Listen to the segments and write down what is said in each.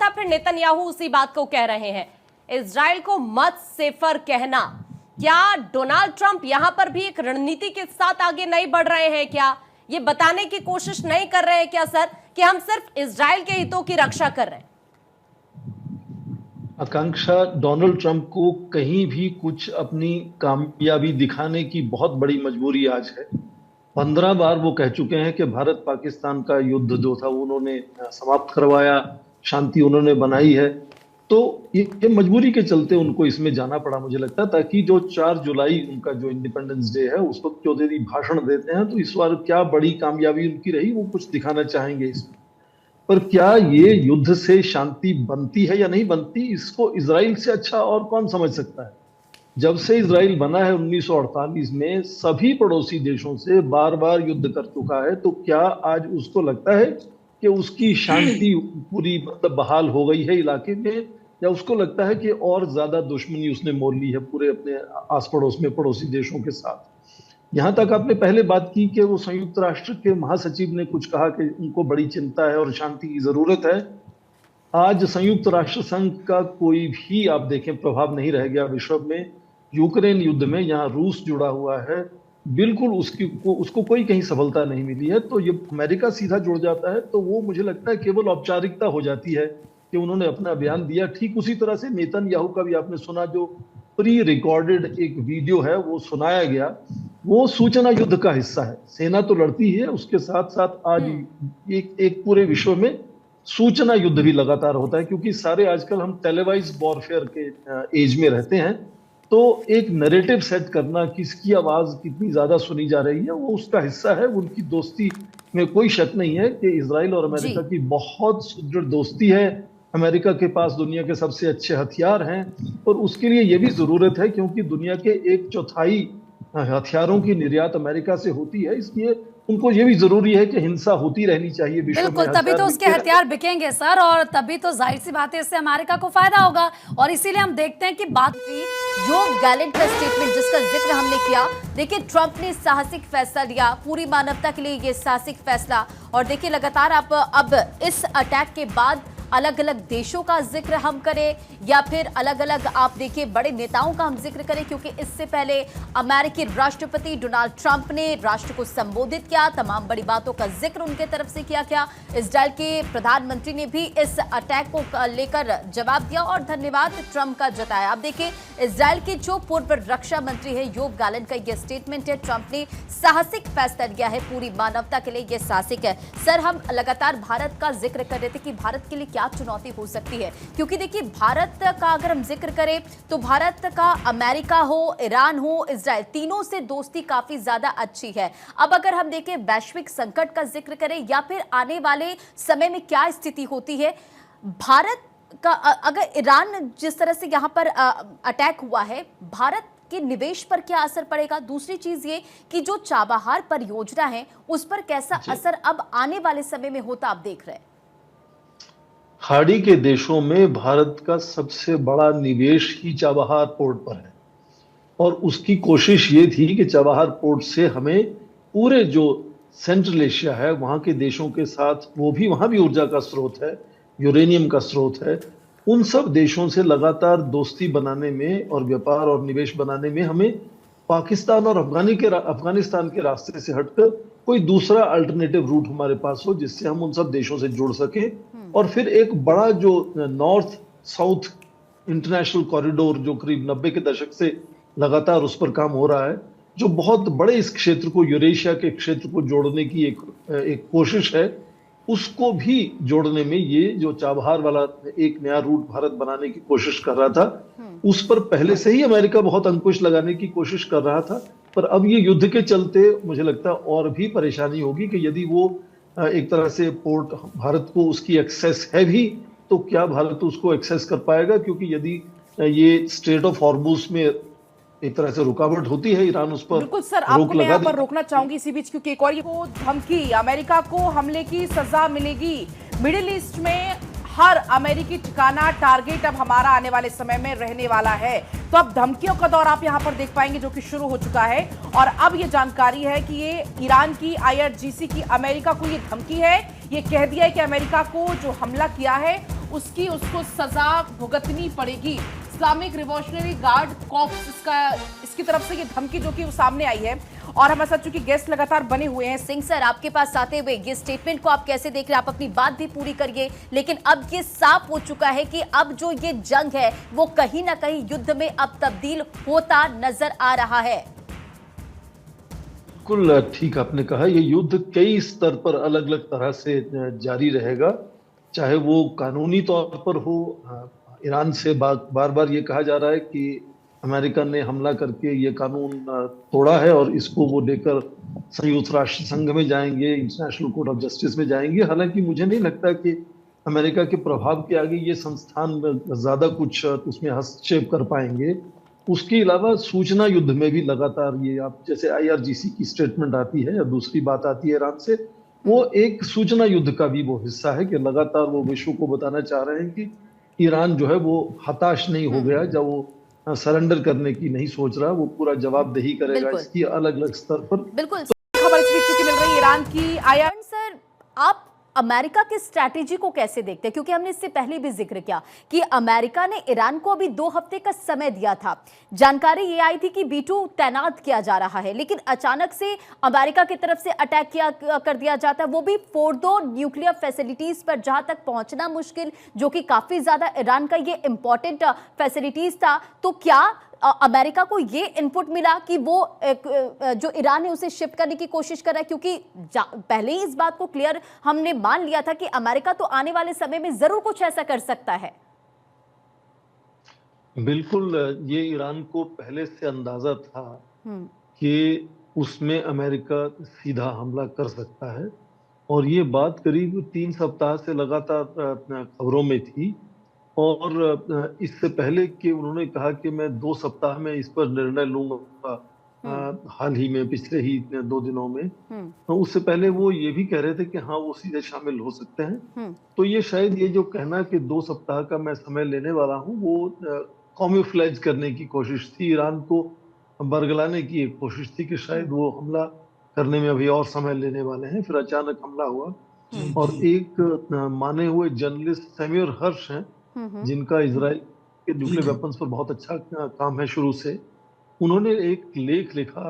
था फिर नेतन्याहू उसी बात को कह रहे हैं, इजराइल को मत सेफर कहना। क्या डोनाल्ड ट्रंप यहां पर भी एक रणनीति के साथ आगे नहीं बढ़ रहे हैं? क्या ये बताने की कोशिश नहीं कर रहे हैं क्या सर कि हम सिर्फ इजराइल के हितों की रक्षा कर रहे हैं? आकांक्षा, डोनाल्ड ट्रंप को कहीं भी कुछ अपनी कामयाबी दिखाने की बहुत बड़ी मजबूरी आज है। 15 बार वो कह चुके हैं कि भारत पाकिस्तान का युद्ध जो था उन्होंने समाप्त करवाया, शांति उन्होंने बनाई है। तो ये मजबूरी के चलते उनको इसमें जाना पड़ा, मुझे लगता है, ताकि जो 4 जुलाई उनका जो इंडिपेंडेंस डे है उस वक्त जो यदि भाषण देते हैं तो इस बार क्या बड़ी कामयाबी उनकी रही वो कुछ दिखाना चाहेंगे इसमें। पर क्या ये युद्ध से शांति बनती है या नहीं बनती, इसको इजराइल से अच्छा और कौन समझ सकता है। जब से इजराइल बना है 1948 में सभी पड़ोसी देशों से बार बार युद्ध कर चुका है, तो क्या आज उसको लगता है कि उसकी शांति पूरी मतलब बहाल हो गई है इलाके में, या उसको लगता है कि और ज्यादा दुश्मनी उसने मोल ली है पूरे अपने आस पड़ोस में पड़ोसी देशों के साथ। यहां तक आपने पहले बात की कि वो संयुक्त राष्ट्र के महासचिव ने कुछ कहा कि उनको बड़ी चिंता है और शांति की जरूरत है। आज संयुक्त राष्ट्र संघ का कोई भी आप देखें प्रभाव नहीं रह गया विश्व में। यूक्रेन युद्ध में यहाँ रूस जुड़ा हुआ है, बिल्कुल उसको कोई कहीं सफलता नहीं मिली है। तो ये अमेरिका सीधा जुड़ जाता है तो वो मुझे लगता है केवल औपचारिकता हो जाती है कि उन्होंने अपना बयान दिया। ठीक उसी तरह से नेतन्याहू का भी आपने सुना, जो प्री रिकॉर्डेड एक वीडियो है वो सुनाया गया, वो सूचना युद्ध का हिस्सा है। सेना तो लड़ती है, उसके साथ साथ आज एक पूरे विश्व में सूचना युद्ध भी लगातार होता है, क्योंकि सारे आजकल हम टेलीवाइज वॉरफेयर के एज में रहते हैं। तो एक नैरेटिव सेट करना, किसकी आवाज कितनी ज्यादा सुनी जा रही है, वो उसका हिस्सा है। उनकी दोस्ती में कोई शक नहीं है कि इजराइल और अमेरिका की बहुत सुदृढ़ दोस्ती है। अमेरिका के पास दुनिया के सबसे अच्छे हथियार हैं और उसके लिए ये भी जरूरत है, क्योंकि दुनिया के 1/4 हथियारों की निर्यात अमेरिका से होती है। इसलिए उनको ये भी जरूरी है कि हिंसा होती रहनी चाहिए विश्व में। बिल्कुल, तभी तो उसके हथियार बिकेंगे सर, और तभी तो जाहिर सी बात है इससे अमेरिका को फायदा होगा। और इसीलिए हम देखते हैं कि बात की योव गैलेंट का स्टेटमेंट जिसका जिक्र हमने किया। देखिए, ट्रंप ने साहसिक फैसला लिया, पूरी मानवता के लिए ये साहसिक फैसला। और देखिए, लगातार आप अब इस अटैक के बाद अलग अलग देशों का जिक्र हम करें या फिर अलग अलग आप देखिए बड़े नेताओं का हम जिक्र करें, क्योंकि इससे पहले अमेरिकी राष्ट्रपति डोनाल्ड ट्रंप ने राष्ट्र को संबोधित किया, तमाम बड़ी बातों का जिक्र उनके तरफ से किया गया। इजराइल के प्रधानमंत्री ने भी इस अटैक को लेकर जवाब दिया और धन्यवाद ट्रंप का जताया। अब देखिए, इजराइल के जो पूर्व रक्षा मंत्री है योव गैलेंट का यह स्टेटमेंट है, ट्रंप ने साहसिक फैसला लिया है, पूरी मानवता के लिए यह साहसिक है। सर, हम लगातार भारत का जिक्र कर रहे थे कि भारत के लिए क्या चुनौती हो सकती है, क्योंकि देखिए भारत का अगर हम जिक्र करें तो भारत का अमेरिका हो, ईरान हो, इजराइल, तीनों से दोस्ती काफी ज्यादा अच्छी है। अब अगर हम देखें वैश्विक संकट का जिक्र करें या फिर आने वाले समय में क्या स्थिति होती है भारत का, अगर ईरान जिस तरह से यहाँ पर अटैक हुआ है, भारत के निवेश पर क्या असर पड़ेगा? दूसरी चीज ये कि जो चाबहार परियोजना है उस पर कैसा असर अब आने वाले समय में होता आप देख रहे हैं? खाड़ी के देशों में भारत का सबसे बड़ा निवेश ही चाबहार पोर्ट पर है और उसकी कोशिश ये थी कि चाबहार पोर्ट से हमें पूरे जो सेंट्रल एशिया है वहां के देशों के साथ, वो भी वहां भी ऊर्जा का स्रोत है, यूरेनियम का स्रोत है, उन सब देशों से लगातार दोस्ती बनाने में और व्यापार और निवेश बनाने में हमें पाकिस्तान और अफगानिस्तान के रास्ते से हटकर कोई दूसरा अल्टरनेटिव रूट हमारे पास हो जिससे हम उन सब देशों से जुड़ सके। और फिर एक बड़ा जो नॉर्थ साउथ इंटरनेशनल कॉरिडोर जो करीब 90 के दशक से लगातार उस पर काम हो रहा है, जो बहुत बड़े इस क्षेत्र को, यूरेशिया के क्षेत्र को जोड़ने की एक कोशिश है, उसको भी जोड़ने में ये जो चाबहार वाला एक नया रूट भारत बनाने की कोशिश कर रहा था, उस पर पहले से ही अमेरिका बहुत अंकुश लगाने की कोशिश कर रहा था। पर अब ये युद्ध के चलते मुझे लगता है और भी परेशानी होगी कि यदि वो एक तरह से पोर्ट भारत को उसकी एक्सेस है भी, तो क्या भारत उसको एक्सेस कर पाएगा? क्योंकि यदि ये स्ट्रेट ऑफ हॉर्मुज में एक तरह से रुकावट होती है, ईरान उस पर बिल्कुल सर, आपको मैं यहाँ पर रोकना चाहूंगी इसी बीच, क्योंकि एक और ये धमकी, अमेरिका को हमले की सजा मिलेगी। मिडिल ईस्ट में हर अमेरिकी ठिकाना टारगेट अब हमारा आने वाले समय में रहने वाला है। तो अब धमकियों का दौर आप यहाँ पर देख पाएंगे जो कि शुरू हो चुका है। और अब ये जानकारी है कि ये ईरान की IRGC की अमेरिका को ये धमकी है, ये कह दिया है कि अमेरिका को जो हमला किया है उसकी उसको सजा भुगतनी पड़ेगी। इस्लामिक रिवॉल्यूशनरी गार्ड कॉर्प्स इसकी तरफ से ये धमकी जो कि वो सामने आई है। और हमारे साथ चूंकि गेस्ट लगातार बने हुए हैं, सिंह सर आपके पास आते हुए ये स्टेटमेंट को आप कैसे देख रहे हैं? आप अपनी बात भी पूरी करिए, लेकिन अब ये साफ हो चुका है कि अब जो ये जंग है वो कहीं ना कहीं युद्ध में अब तब्दील होता नजर आ रहा है। बिल्कुल ठीक आपने कहा, ये युद्ध कई स्तर पर अलग अलग तरह से जारी रहेगा, चाहे वो कानूनी तौर पर हो। ईरान से बार बार ये कहा जा रहा है कि अमेरिका ने हमला करके ये कानून तोड़ा है और इसको वो लेकर संयुक्त राष्ट्र संघ में जाएंगे, इंटरनेशनल कोर्ट ऑफ जस्टिस में जाएंगे। हालांकि मुझे नहीं लगता कि अमेरिका के प्रभाव के आगे ये संस्थान ज्यादा कुछ उसमें हस्तक्षेप कर पाएंगे। उसके अलावा सूचना युद्ध में भी लगातार ये, आप जैसे IRGC की स्टेटमेंट आती है या दूसरी बात आती है ईरान से, वो एक सूचना युद्ध का भी वो हिस्सा है कि लगातार वो विश्व को बताना चाह रहे हैं कि ईरान जो है वो हताश नहीं हो गया, जब वो सरेंडर करने की नहीं सोच रहा, वो पूरा जवाबदेही करेगा इसकी अलग अलग स्तर पर। बिल्कुल। खबर इस बीच चूंकि मिल रही है ईरान की सर, आप अमेरिका की स्ट्रैटेजी को कैसे देखते हैं? क्योंकि हमने इससे पहले भी जिक्र किया कि अमेरिका ने ईरान को अभी 2 हफ्ते का समय दिया था। जानकारी ये आई थी कि B2 तैनात किया जा रहा है, लेकिन अचानक से अमेरिका की तरफ से अटैक कर दिया जाता है, वो भी फोर्डो न्यूक्लियर फैसिलिटीज पर, जहां तक पहुंचना मुश्किल, जो कि काफी ज्यादा ईरान का ये इंपॉर्टेंट फैसिलिटीज था। तो क्या अमेरिका को ये इनपुट मिला कि वो जो ईरान है उसे शिफ्ट करने की कोशिश कर रहा है? क्योंकि पहले ही इस बात को क्लियर हमने मान लिया था कि अमेरिका तो आने वाले समय में जरूर कुछ ऐसा कर सकता है। बिल्कुल, ये ईरान को पहले से अंदाजा था कि उसमें अमेरिका सीधा हमला कर सकता है, और ये बात करीब 3 सप्ताह से लगातार खबरों में थी। और इससे पहले कि उन्होंने कहा कि मैं 2 सप्ताह में इस पर निर्णय लूंगा, हाल ही में पिछले ही 2 दिनों में, तो उससे पहले वो ये भी कह रहे थे कि हाँ वो सीधे शामिल हो सकते हैं। तो ये शायद ये जो कहना कि 2 सप्ताह का मैं समय लेने वाला हूँ, वो कॉम्यूफ्लेज करने की कोशिश थी, ईरान को बरगलाने की एक कोशिश थी कि शायद वो हमला करने में अभी और समय लेने वाले हैं। फिर अचानक हमला हुआ, और एक माने हुए जर्नलिस्ट सैम्यूअल हर्श हैं, जिनका इजराइल के न्यूक्लियर वेपन्स पर बहुत अच्छा काम है शुरू से, उन्होंने एक लेख लिखा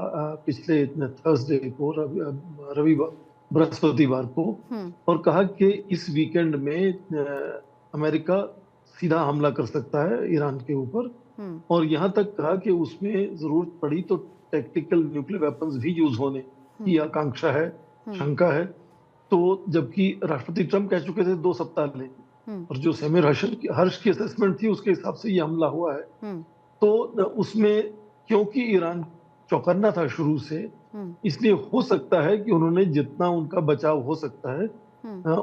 पिछले थर्सडे को, बृहस्पतिवार को, और कहा कि इस वीकेंड में अमेरिका सीधा हमला कर सकता है ईरान के ऊपर, और यहाँ तक कहा कि उसमें जरूरत पड़ी तो टैक्टिकल न्यूक्लियर वेपन्स भी यूज होने की आकांक्षा है, शंका है। तो जबकि राष्ट्रपति ट्रंप कह चुके थे 2 सप्ताह लें, और जो सैम्यूअल हर्ष की असेसमेंट थी उसके हिसाब से ये हमला हुआ है। तो उसमें क्योंकि ईरान चौकन्ना था शुरू से, इसलिए हो सकता है कि उन्होंने जितना उनका बचाव हो सकता है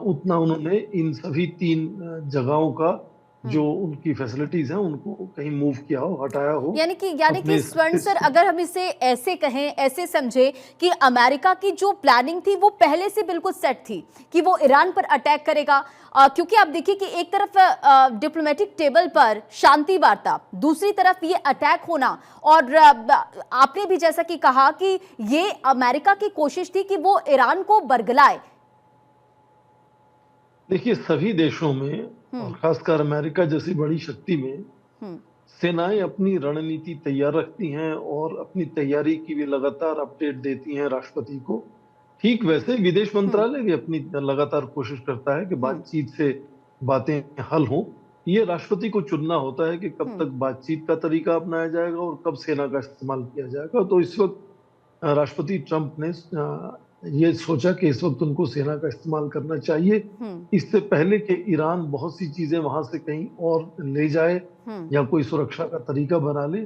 उतना उन्होंने इन सभी 3 जगहों का जो उनकी फैसिलिटीज हैं उनको कहीं मूव किया हो, हटाया हो। यानी कि स्वर्ण सर, अगर हम इसे ऐसे कहें, ऐसे समझे कि अमेरिका की जो प्लानिंग थी वो पहले से बिल्कुल सेट थी कि वो ईरान पर अटैक करेगा। क्योंकि आप देखिए कि एक तरफ डिप्लोमेटिक टेबल पर शांति वार्ता, दूसरी तरफ ये अटैक होना, और आपने भी जैसा कि कहा कि ये अमेरिका की कोशिश थी कि वो ईरान को बरगलाए। देखिए, सभी देशों में और खासकर अमेरिका जैसी बड़ी शक्ति में सेनाएं अपनी रणनीति तैयार रखती हैं और अपनी तैयारी की भी लगातार अपडेट देती हैं राष्ट्रपति को। ठीक वैसे विदेश मंत्रालय भी अपनी लगातार कोशिश करता है कि बातचीत से बातें हल हों। ये राष्ट्रपति को चुनना होता है कि कब तक बातचीत का तरीका अपनाया जाएगा और कब सेना का इस्तेमाल किया जाएगा। तो इस वक्त राष्ट्रपति ट्रंप ने ये सोचा कि इस वक्त उनको सेना का इस्तेमाल करना चाहिए, इससे पहले कि ईरान बहुत सी चीजें वहां से कहीं और ले जाए या कोई सुरक्षा का तरीका बना ले।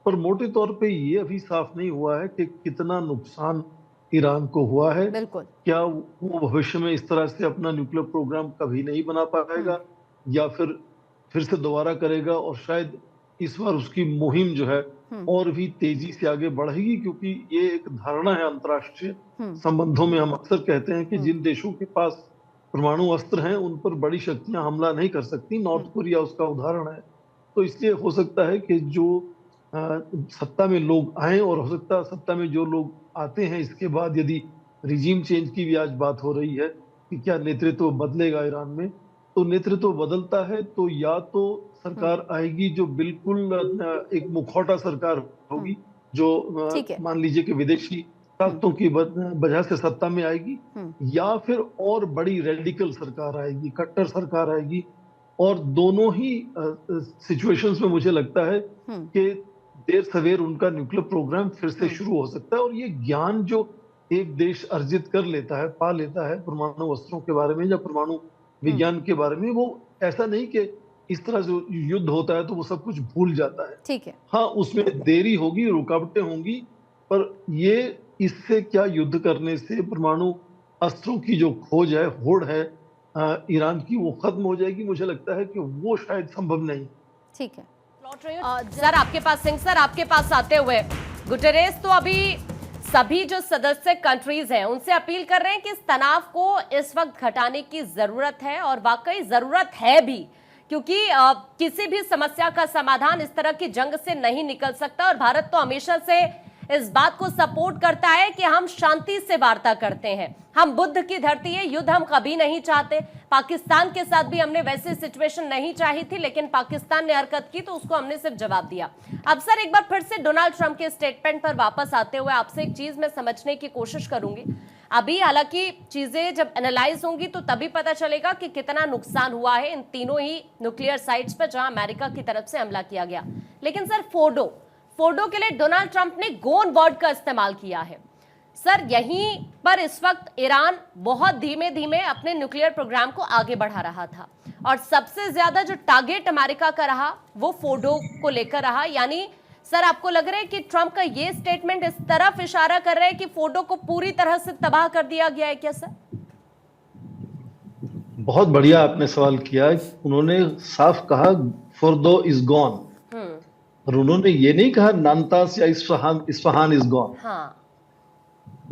पर मोटे तौर पे ये अभी साफ नहीं हुआ है कि कितना नुकसान ईरान को हुआ है। क्या वो भविष्य में इस तरह से अपना न्यूक्लियर प्रोग्राम कभी नहीं बना पाएगा या फिर से दोबारा करेगा, और शायद इस बार उसकी मुहिम जो है और भी तेजी से आगे बढ़ेगी, क्योंकि ये एक धारणा है अंतर्राष्ट्रीय संबंधों में। हम अक्सर कहते हैं कि जिन देशों के पास परमाणु अस्त्र हैं उन पर बड़ी शक्तियां हमला नहीं कर सकती। नॉर्थ कोरिया उसका उदाहरण है। तो इसलिए हो सकता है कि जो सत्ता में लोग आए, और हो सकता है सत्ता में जो लोग आते हैं इसके बाद यदि रिजीम चेंज की भी आज बात हो रही है कि क्या नेतृत्व बदलेगा ईरान में, तो नेतृत्व बदलता है, तो या तो सरकार आएगी जो बिल्कुल एक मुखौटा सरकार होगी, जो ठीक है। मान लीजिए कि विदेशी ताकतों की वजह से सत्ता में आएगी, या फिर और बड़ी रेडिकल सरकार आएगी, कट्टर सरकार आएगी। और दोनों ही सिचुएशंस में मुझे लगता है कि देर सवेर उनका न्यूक्लियर प्रोग्राम फिर से शुरू हो सकता है। और ये ज्ञान जो एक देश अर्जित कर लेता है, पा लेता है परमाणु अस्त्रों के बारे में या परमाणु विज्ञान के बारे में, वो ऐसा नहीं कि इस तरह से युद्ध होता है तो वो सब कुछ भूल जाता है। ठीक है। हाँ, उसमें देरी होगी, रुकावटें होंगी, पर ये इससे क्या युद्ध करने से परमाणु अस्त्रों की जो खोज है, होड़ है ईरान की, वो खत्म हो जाएगी। मुझे लगता है कि वो शायद संभव नहीं। ठीक है। लौट रही हूं सर आपके पास, सिंह सर आपके पास आते हुए, गुटेरेस तो अभी सभी जो सदस्य कंट्रीज हैं उनसे अपील कर रहे हैं कि इस तनाव को इस वक्त घटाने की जरूरत है, और वाकई जरूरत है भी, क्योंकि किसी भी समस्या का समाधान इस तरह की जंग से नहीं निकल सकता। और भारत तो हमेशा से इस बात को सपोर्ट करता है कि हम शांति से वार्ता करते हैं, हम बुद्ध की धरती है, युद्ध हम कभी नहीं चाहते। पाकिस्तान के साथ भी हमने वैसी सिचुएशन नहीं चाही थी, लेकिन पाकिस्तान ने हरकत की तो उसको हमने सिर्फ जवाब दिया। अब सर एक बार फिर से डोनाल्ड ट्रंप के स्टेटमेंट पर वापस आते हुए आपसे एक चीज मैं समझने की कोशिश करूंगी। अभी हालांकि चीजें जब एनालाइज होंगी तो तभी पता चलेगा कि कितना नुकसान हुआ है इन तीनों ही न्यूक्लियर साइट्स पर जहां अमेरिका की तरफ से हमला किया गया। लेकिन सर फोर्डो के लिए डोनाल्ड ट्रंप ने गोन वर्ड का इस्तेमाल किया है। सर यहीं पर इस वक्त ईरान बहुत धीमे धीमे अपने न्यूक्लियर प्रोग्राम को आगे बढ़ा रहा था, और सबसे ज्यादा जो टारगेट अमेरिका का रहा वो फोर्डो को लेकर रहा। यानी सर आपको लग रहा है कि ट्रंप का ये स्टेटमेंट इस तरफ इशारा कर रहा है कि फोर्डो को पूरी तरह से तबाह कर दिया गया है क्या सर? बहुत बढ़िया आपने सवाल किया। उन्होंने साफ कहा फोर्डो इज गॉन, और उन्होंने ये नहीं कहा नांतास या इस्फहान इज गॉन। हाँ।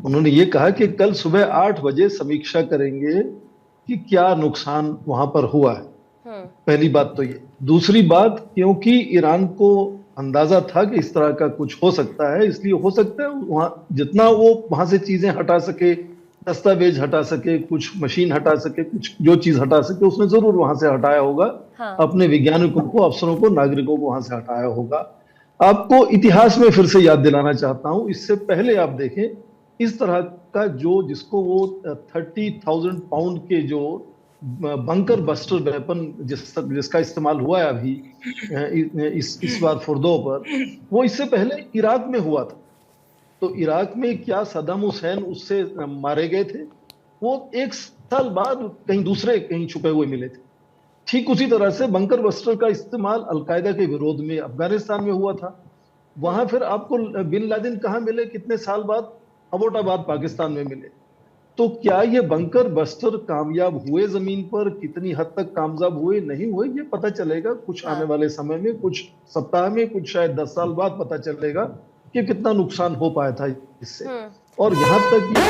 उन्होंने ये कहा कि कल सुबह 8 बजे समीक्षा करेंगे कि क्या नुकसान वहां पर हुआ है। पहली बात तो ये। दूसरी बात, क्योंकि ईरान को अंदाजा था कि इस तरह का कुछ हो सकता है, इसलिए हो सकता है वहां जितना वो वहां से चीजें हटा सके, दस्तावेज हटा सके, कुछ मशीन हटा सके, कुछ जो चीज हटा सके उसने जरूर वहां से हटाया होगा। हाँ। अपने वैज्ञानिकों को, अफसरों को, नागरिकों को वहां से हटाया होगा। आपको इतिहास में फिर से याद दिलाना चाहता हूं, इससे पहले आप देखें इस तरह का जिसको वो 30,000 पाउंड के जो बंकर बस्टर वेपन जिसका इस्तेमाल हुआ है अभी इस बार फोर्डो पर, वो इससे पहले इराक में हुआ था। तो इराक में क्या सद्दाम हुसैन उससे मारे गए थे, वो 1 साल बाद कहीं छुपे हुए मिले थे। ठीक उसी तरह से बंकर बस्टर का इस्तेमाल अलकायदा के विरोध में अफगानिस्तान में हुआ था। वहां फिर आपको बिन लादेन कहां मिले, कितने साल बाद? अबोटाबाद पाकिस्तान में मिले। तो क्या ये बंकर बस्टर कामयाब हुए जमीन पर? कितनी हद तक कामयाब हुए, नहीं हुए, ये पता चलेगा कुछ आने वाले समय में, कुछ सप्ताह में, कुछ शायद 10 साल बाद पता चलेगा कि कितना नुकसान हो पाया था इससे। और यहाँ तक कि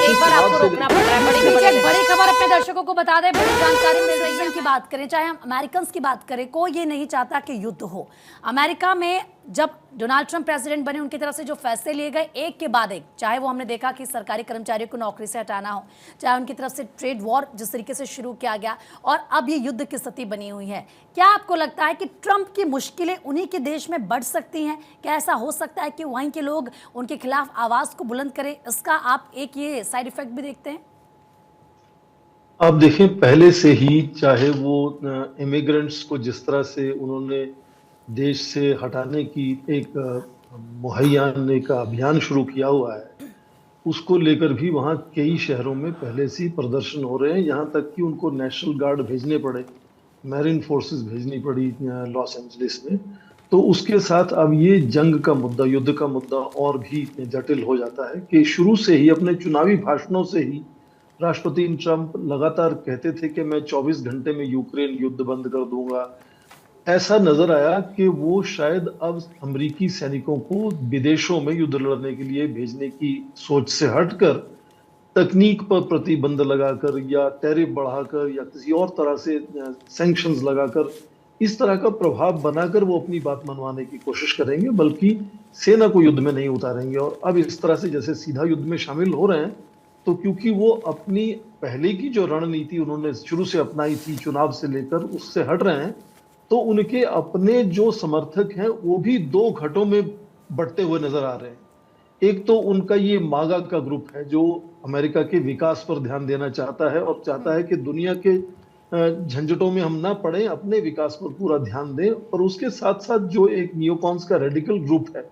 एक बार आपको रोकना पड़ रहा है। बड़ी खबर अपने दर्शकों को बता दें, बड़ी जानकारी मिल रही है। की बात करें, चाहे हम अमेरिकन की बात करें, कोई ये नहीं चाहता कि युद्ध हो। अमेरिका में जब डोनाल्ड ट्रंप प्रेसिडेंट बने, उनकी तरफ से जो फैसले लिए गए एक के बाद एक, चाहे वो हमने देखा कि सरकारी कर्मचारियों को नौकरी से हटाना हो, चाहे उनकी तरफ से ट्रेड वॉर जिस तरीके से शुरू किया गया, और अब ये युद्ध की स्थिति बनी हुई है। क्या आपको लगता है कि ट्रंप की मुश्किलें उन्हीं के देश में बढ़ सकती हैं? क्या ऐसा हो सकता है कि वहीं के लोग उनके खिलाफ आवाज को बुलंद करें? इसका आप एक ये साइड इफेक्ट भी देखते हैं? आप देखें, पहले से ही चाहे वो इमिग्रेंट्स को जिस तरह से उन्होंने देश से हटाने की एक मुहैया का अभियान शुरू किया हुआ है, उसको लेकर भी वहाँ कई शहरों में पहले से ही प्रदर्शन हो रहे हैं। यहाँ तक कि उनको नेशनल गार्ड भेजने पड़े, मैरीन फोर्सेस भेजनी पड़ी लॉस एंजलिस में। तो उसके साथ अब ये जंग का मुद्दा, युद्ध का मुद्दा और भी जटिल हो जाता है कि शुरू से ही अपने चुनावी भाषणों से ही राष्ट्रपति ट्रंप लगातार कहते थे कि मैं 24 घंटे में यूक्रेन युद्ध बंद कर दूंगा। ऐसा नजर आया कि वो शायद अब अमेरिकी सैनिकों को विदेशों में युद्ध लड़ने के लिए भेजने की सोच से हटकर तकनीक पर प्रतिबंध लगाकर या टैरिफ बढ़ाकर या किसी और तरह से सैंक्शंस लगाकर इस तरह का प्रभाव बनाकर वो अपनी बात मनवाने की कोशिश करेंगे, बल्कि सेना को युद्ध में नहीं उतारेंगे। और अब इस तरह से जैसे सीधा युद्ध में शामिल हो रहे हैं, तो क्योंकि वो अपनी पहले की जो रणनीति उन्होंने शुरू से अपनाई थी चुनाव से लेकर, उससे हट रहे हैं, तो उनके अपने जो समर्थक हैं वो भी दो घटों में बढ़ते हुए नजर आ रहे हैं। एक तो उनका ये मागा का ग्रुप है जो अमेरिका के विकास पर ध्यान देना चाहता है और चाहता है कि दुनिया के झंझटों में हम ना पड़े, अपने विकास पर पूरा ध्यान दें। और उसके साथ साथ जो एक नियोकॉन्स का रेडिकल ग्रुप है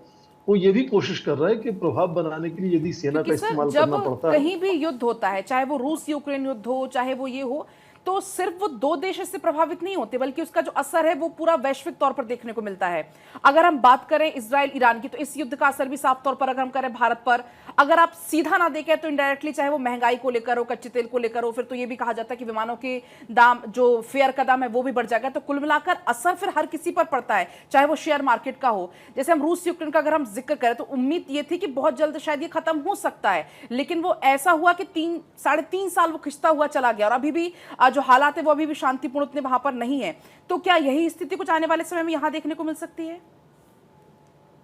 वो ये भी कोशिश कर रहा है कि प्रभाव बनाने के लिए यदि सेना का इस्तेमाल करना पड़ता है। कहीं भी युद्ध होता है, चाहे वो रूस यूक्रेन युद्ध हो, चाहे वो ये हो, तो सिर्फ वो दो देश इससे प्रभावित नहीं होते, बल्कि उसका जो असर है वो पूरा वैश्विक तौर पर देखने को मिलता है। अगर हम बात करें इजराइल ईरान की, तो इस युद्ध का असर भी साफ तौर पर अगर हम करें भारत पर, अगर आप सीधा ना देखें तो इनडायरेक्टली, चाहे वो महंगाई को लेकर हो, कच्चे तेल को लेकर हो, फिर तो ये भी कहा जाता है कि विमानों के दाम, जो फेयर का दाम है वो भी बढ़ जाएगा। तो कुल मिलाकर असर फिर हर किसी पर पड़ता है, चाहे वो शेयर मार्केट का हो। जैसे हम रूस यूक्रेन का अगर हम जिक्र करें तो उम्मीद ये थी कि बहुत जल्द शायद ये खत्म हो सकता है, लेकिन वो ऐसा हुआ कि 3-3.5 साल वो खिंचता हुआ चला गया और अभी भी जो हालात है वो अभी भी शांतिपूर्ण उतने वहां पर नहीं है। तो क्या यही स्थिति कुछ आने वाले समय में यहां देखने को मिल सकती है?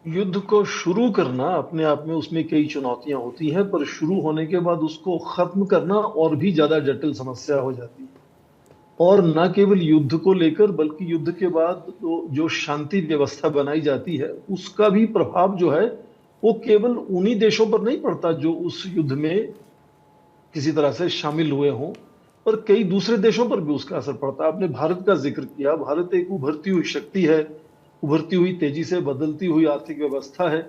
युद्ध को शुरू करना अपने आप में उसमें कई चुनौतियां होती हैं, पर शुरू होने के बाद उसको खत्म करना और भी ज्यादा जटिल समस्या हो जाती है। और न केवल युद्ध को लेकर, बल्कि युद्ध के बाद तो जो शांति व्यवस्था बनाई जाती है उसका भी प्रभाव जो है वो केवल उन्हीं देशों पर नहीं पड़ता जो उस युद्ध में किसी तरह से शामिल हुए हों, पर कई दूसरे देशों पर भी उसका असर पड़ता है। आपने भारत का जिक्र किया। भारत एक उभरती हुई शक्ति है, उभरती हुई, तेजी से बदलती हुई आर्थिक व्यवस्था है।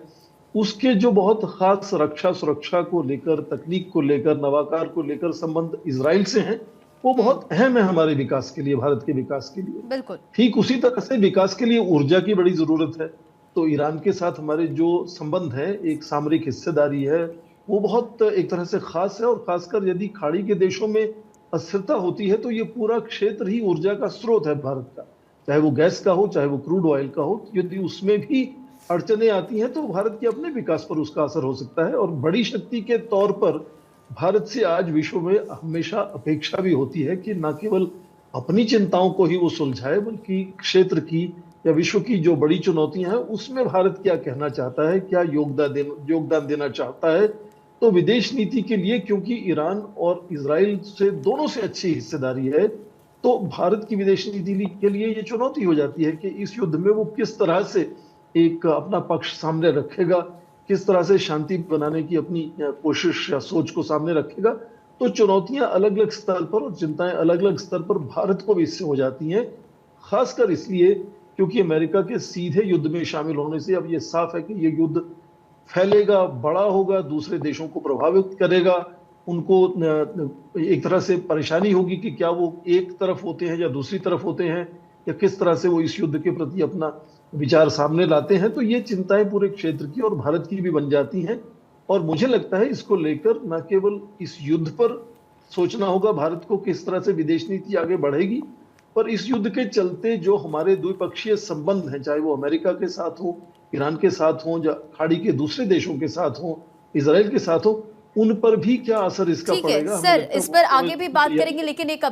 उसके जो बहुत खास रक्षा सुरक्षा को लेकर, तकनीक को लेकर, नवाकार को लेकर संबंध इजराइल से हैं, वो बहुत अहम है हमारे विकास के लिए, भारत के विकास के लिए। बिल्कुल। ठीक उसी तरह से विकास के लिए ऊर्जा की बड़ी जरूरत है। तो ईरान के साथ हमारे जो संबंध है, एक सामरिक हिस्सेदारी है, वो बहुत एक तरह से खास है। और खासकर यदि खाड़ी के देशों में अस्थिरता होती है तो ये पूरा क्षेत्र ही ऊर्जा का स्रोत है भारत का, चाहे वो गैस का हो, चाहे वो क्रूड ऑयल का हो। यदि उसमें भी अड़चने आती हैं तो भारत के अपने विकास पर उसका असर हो सकता है। और बड़ी शक्ति के तौर पर भारत से आज विश्व में हमेशा अपेक्षा भी होती है कि न केवल अपनी चिंताओं को ही वो सुलझाए, बल्कि क्षेत्र की या विश्व की जो बड़ी चुनौतियां हैं उसमें भारत क्या कहना चाहता है, क्या योगदान देना चाहता है। तो विदेश नीति के लिए, क्योंकि ईरान और इजराइल से दोनों से अच्छी हिस्सेदारी है, तो भारत की विदेश नीति के लिए ये चुनौती हो जाती है कि इस युद्ध में वो किस तरह से एक अपना पक्ष सामने रखेगा, किस तरह से शांति बनाने की अपनी कोशिश या सोच को सामने रखेगा। तो चुनौतियां अलग अलग स्तर पर और चिंताएं अलग अलग स्तर पर भारत को भी इससे हो जाती हैं। खासकर इसलिए क्योंकि अमेरिका के सीधे युद्ध में शामिल होने से अब ये साफ है कि ये युद्ध फैलेगा, बड़ा होगा, दूसरे देशों को प्रभावित करेगा, उनको एक तरह से परेशानी होगी कि क्या वो एक तरफ होते हैं या दूसरी तरफ होते हैं, या किस तरह से वो इस युद्ध के प्रति अपना विचार सामने लाते हैं। तो ये चिंताएं पूरे क्षेत्र की और भारत की भी बन जाती हैं। और मुझे लगता है इसको लेकर न केवल इस युद्ध पर सोचना होगा भारत को किस तरह से विदेश नीति आगे बढ़ेगी, पर इस युद्ध के चलते जो हमारे द्विपक्षीय संबंध हैं, चाहे वो अमेरिका के साथ हो, ईरान के साथ हो, या खाड़ी के दूसरे देशों के साथ हो, इजराइल के साथ हो, उन पर भी क्या असर इसका ठीक है पड़ेगा। सर, इस पर आगे भी बात करेंगे, लेकिन एक